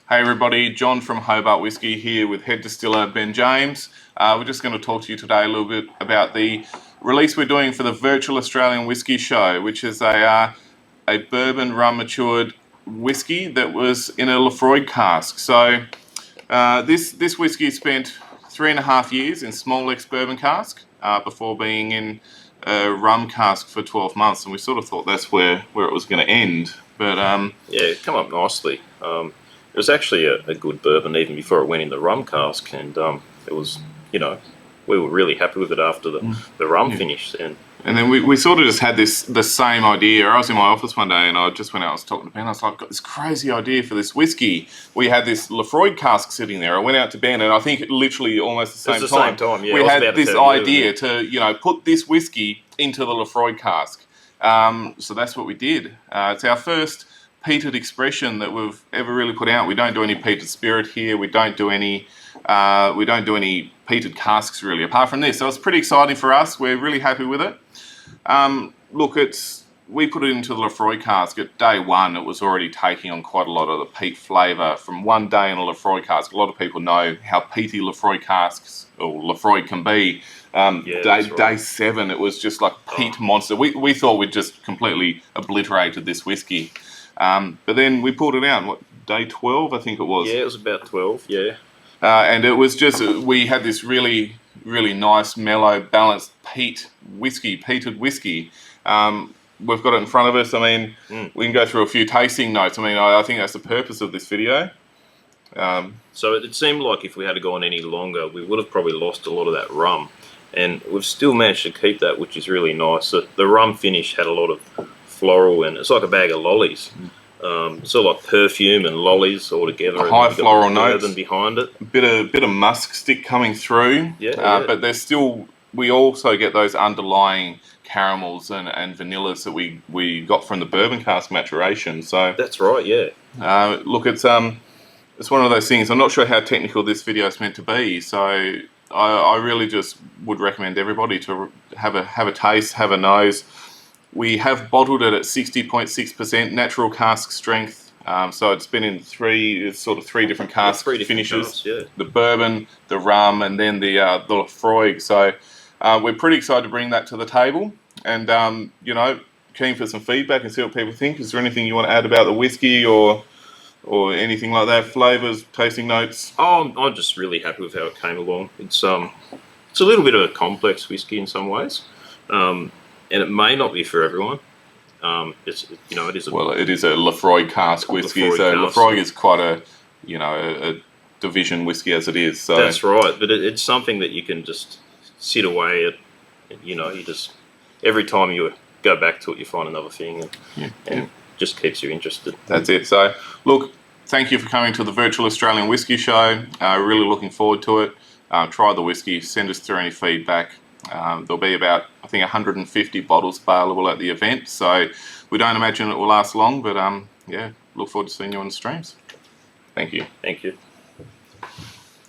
Hey everybody, John from Hobart Whisky here with head distiller Ben James. We're just going to talk to you today a little bit about the release we're doing for the Virtual Australian Whisky Show, which is a bourbon rum matured whisky that was in a Laphroiag cask. So this whisky spent 3.5 years in small ex-bourbon cask before being in a rum cask for 12 months, and we sort of thought that's where it was going to end. But yeah, it come up nicely. It was actually a good bourbon even before it went in the rum cask, and it was, we were really happy with it after the rum finished. And then we sort of just had the same idea. I was in my office one day and I just went out, I was talking to Ben, I was like, I've got this crazy idea for this whiskey. We had this Laphroiag cask sitting there. I went out to Ben and I think literally almost the same time. Yeah, we had this idea to, put this whiskey into the Laphroiag cask. So that's what we did. It's our first peated expression that we've ever really put out. We don't do any peated spirit here. We don't do any peated casks really, apart from this. So it's pretty exciting for us. We're really happy with it. Look, we put it into the Laphroiag cask at day one. It was already taking on quite a lot of the peat flavour from one day in a Laphroiag cask. A lot of people know how peaty Laphroiag casks or Laphroiag can be. Day 7, it was just like peat monster. We thought we'd just completely obliterated this whiskey. But then we pulled it out, day 12, I think it was. Yeah, it was about 12, yeah. And it was just, we had this really, really nice, mellow, balanced peated whiskey. We've got it in front of us. I mean, we can go through a few tasting notes. I mean, I think that's the purpose of this video. So it seemed like if we had gone any longer, we would have probably lost a lot of that rum. And we've still managed to keep that, which is really nice. The rum finish had a lot of floral, and it's like a bag of lollies. Sort of like perfume and lollies all together. High floral notes behind it. A bit of musk stick coming through. Yeah. But there's still, we also get those underlying caramels and vanillas that we got from the bourbon cask maturation. So that's right. Yeah. Look, it's one of those things. I'm not sure how technical this video is meant to be. So I really just would recommend everybody to have a taste, have a nose. We have bottled it at 60.6% natural cask strength. So it's been in three different cask finishes. The bourbon, the rum, and then the Laphroiag. So we're pretty excited to bring that to the table, and keen for some feedback and see what people think. Is there anything you want to add about the whiskey or anything like that? Flavors, tasting notes? Oh, I'm just really happy with how it came along. It's a little bit of a complex whiskey in some ways. And it may not be for everyone. It is a Laphroiag cask whiskey. Laphroiag is quite a division whiskey as it is. So that's right, but it's something that you can just sit away at. You just every time you go back to it, you find another thing, and just keeps you interested. That's it. So look, thank you for coming to the Virtual Australian Whisky Show. Really looking forward to it. Try the whiskey. Send us through any feedback. There'll be about, I think, 150 bottles available at the event, so we don't imagine it will last long, but look forward to seeing you on the streams. Thank you. Thank you.